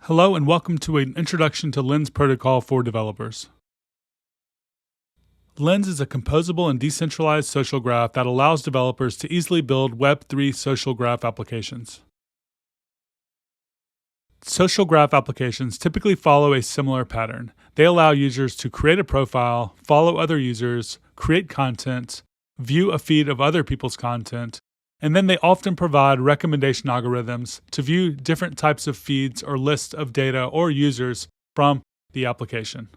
Hello and welcome to an introduction to Lens Protocol for developers. Lens is a composable and decentralized social graph that allows developers to easily build Web3 social graph applications. Social graph applications typically follow a similar pattern. They allow users to create a profile, follow other users, create content, view a feed of other people's content, and then they often provide recommendation algorithms to view different types of feeds or lists of data or users from the application.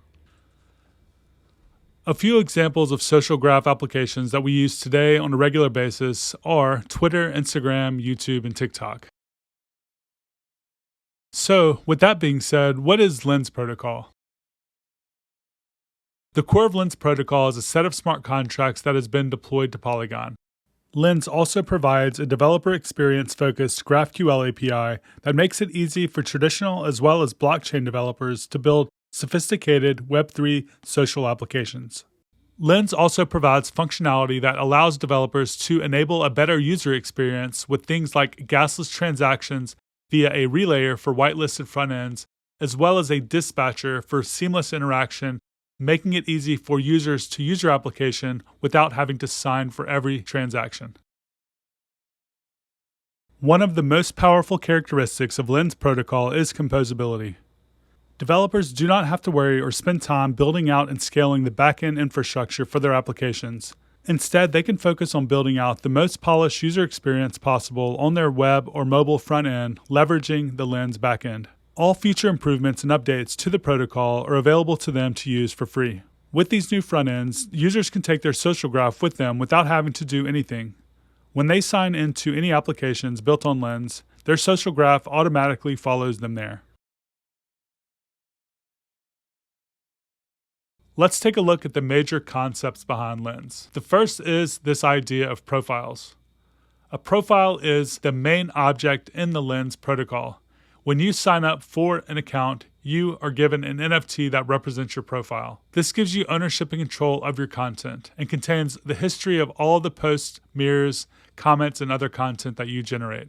A few examples of social graph applications that we use today on a regular basis are Twitter, Instagram, YouTube, and TikTok. So, with that being said, what is Lens Protocol? The core of Lens Protocol is a set of smart contracts that has been deployed to Polygon. Lens also provides a developer experience-focused GraphQL API that makes it easy for traditional as well as blockchain developers to build sophisticated Web3 social applications. Lens also provides functionality that allows developers to enable a better user experience with things like gasless transactions via a relayer for whitelisted front ends, as well as a dispatcher for seamless interaction, making it easy for users to use your application without having to sign for every transaction. One of the most powerful characteristics of Lens Protocol is composability. Developers do not have to worry or spend time building out and scaling the backend infrastructure for their applications. Instead, they can focus on building out the most polished user experience possible on their web or mobile front end, leveraging the Lens backend. All future improvements and updates to the protocol are available to them to use for free. With these new front ends, users can take their social graph with them without having to do anything. When they sign into any applications built on Lens, their social graph automatically follows them there. Let's take a look at the major concepts behind Lens. The first is this idea of profiles. A profile is the main object in the Lens protocol. When you sign up for an account, you are given an NFT that represents your profile. This gives you ownership and control of your content and contains the history of all the posts, mirrors, comments, and other content that you generate.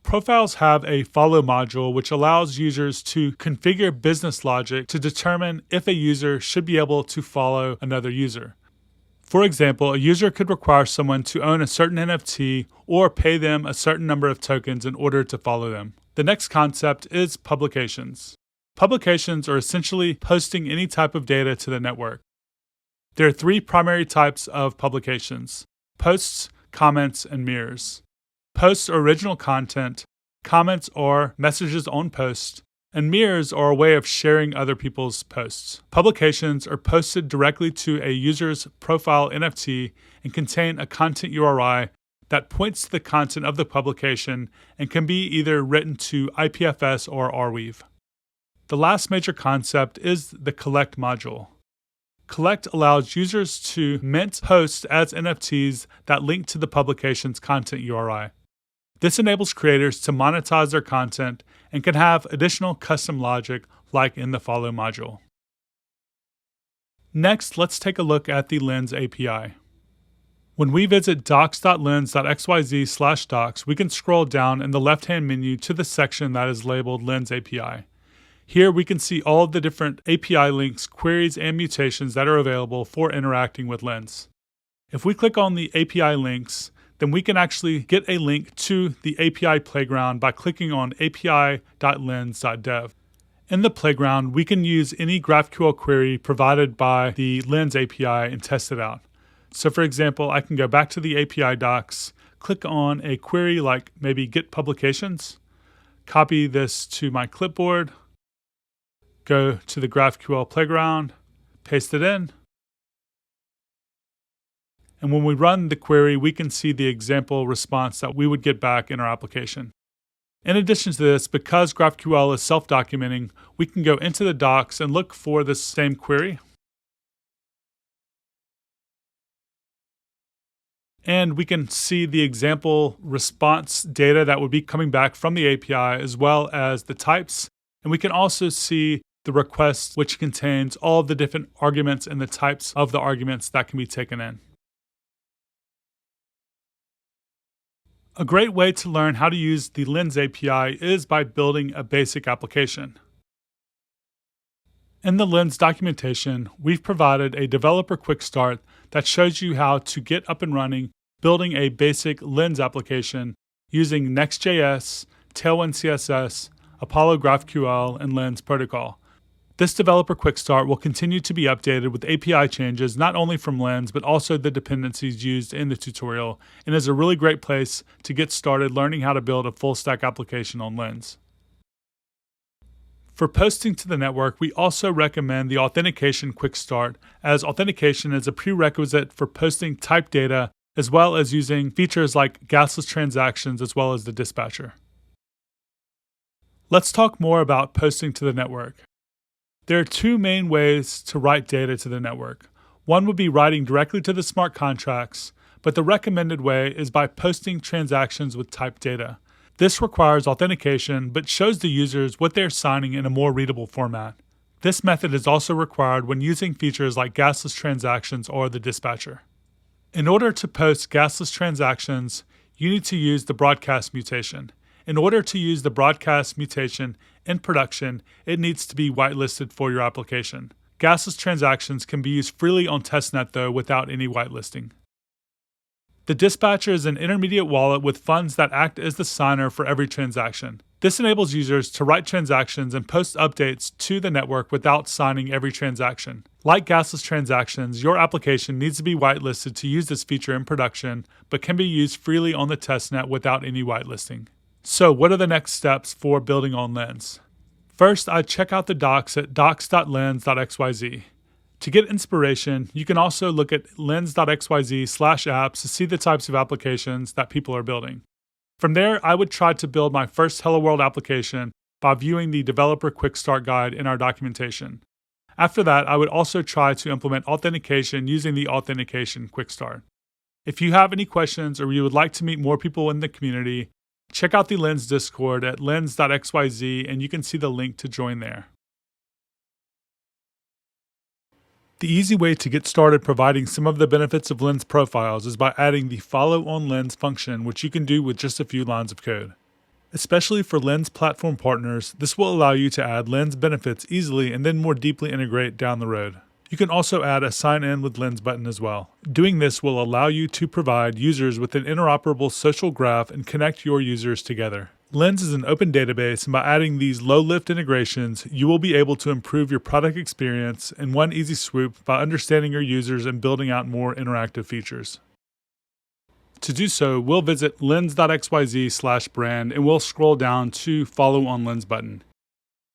Profiles have a follow module which allows users to configure business logic to determine if a user should be able to follow another user. For example, a user could require someone to own a certain NFT or pay them a certain number of tokens in order to follow them. The next concept is publications. Publications are essentially posting any type of data to the network. There are three primary types of publications: posts, comments, and mirrors. Posts are original content, comments are messages on posts, and mirrors are a way of sharing other people's posts. Publications are posted directly to a user's profile NFT and contain a content URI that points to the content of the publication and can be either written to IPFS or Arweave. The last major concept is the collect module. Collect allows users to mint posts as NFTs that link to the publication's content URI. This enables creators to monetize their content and can have additional custom logic like in the follow module. Next, let's take a look at the Lens API. When we visit docs.lens.xyz/docs, we can scroll down in the left-hand menu to the section that is labeled Lens API. Here we can see all of the different API links, queries, and mutations that are available for interacting with Lens. If we click on the API links, then we can actually get a link to the API playground by clicking on api.lens.dev. In the playground, we can use any GraphQL query provided by the Lens API and test it out. So for example, I can go back to the API docs, click on a query like maybe get publications, copy this to my clipboard, go to the GraphQL playground, paste it in, and when we run the query, we can see the example response that we would get back in our application. In addition to this, because GraphQL is self-documenting, we can go into the docs and look for this same query. And we can see the example response data that would be coming back from the API, as well as the types. And we can also see the request, which contains all of the different arguments and the types of the arguments that can be taken in. A great way to learn how to use the Lens API is by building a basic application. In the Lens documentation, we've provided a developer quick start that shows you how to get up and running building a basic Lens application using Next.js, Tailwind CSS, Apollo GraphQL, and Lens protocol. This developer quick start will continue to be updated with API changes not only from Lens but also the dependencies used in the tutorial, and is a really great place to get started learning how to build a full stack application on Lens. For posting to the network, we also recommend the authentication quick start, as authentication is a prerequisite for posting typed data as well as using features like gasless transactions as well as the dispatcher. Let's talk more about posting to the network. There are two main ways to write data to the network. One would be writing directly to the smart contracts, but the recommended way is by posting transactions with typed data. This requires authentication, but shows the users what they're signing in a more readable format. This method is also required when using features like gasless transactions or the dispatcher. In order to post gasless transactions, you need to use the broadcast mutation. In order to use the broadcast mutation in production, it needs to be whitelisted for your application. Gasless transactions can be used freely on testnet though without any whitelisting. The dispatcher is an intermediate wallet with funds that act as the signer for every transaction. This enables users to write transactions and post updates to the network without signing every transaction. Like gasless transactions, your application needs to be whitelisted to use this feature in production, but can be used freely on the testnet without any whitelisting. So what are the next steps for building on Lens? First, I'd check out the docs at docs.lens.xyz. To get inspiration, you can also look at lens.xyz/apps to see the types of applications that people are building. From there, I would try to build my first Hello World application by viewing the developer quick start guide in our documentation. After that, I would also try to implement authentication using the authentication quick start. If you have any questions or you would like to meet more people in the community, check out the Lens Discord at lens.xyz and you can see the link to join there. The easy way to get started providing some of the benefits of Lens profiles is by adding the Follow on Lens function, which you can do with just a few lines of code. Especially for Lens platform partners, this will allow you to add Lens benefits easily and then more deeply integrate down the road. You can also add a Sign In with Lens button as well. Doing this will allow you to provide users with an interoperable social graph and connect your users together. Lens is an open database, and by adding these low-lift integrations, you will be able to improve your product experience in one easy swoop by understanding your users and building out more interactive features. To do so, we'll visit lens.xyz/brand and we'll scroll down to Follow on Lens button.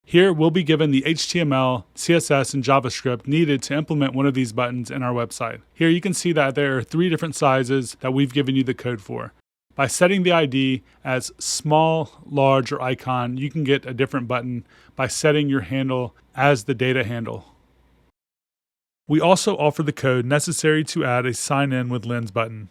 Here, we'll be given the HTML, CSS, and JavaScript needed to implement one of these buttons in our website. Here you can see that there are 3 different sizes that we've given you the code for. By setting the ID as small, large, or icon, you can get a different button by setting your handle as the data handle. We also offer the code necessary to add a Sign In with Lens button.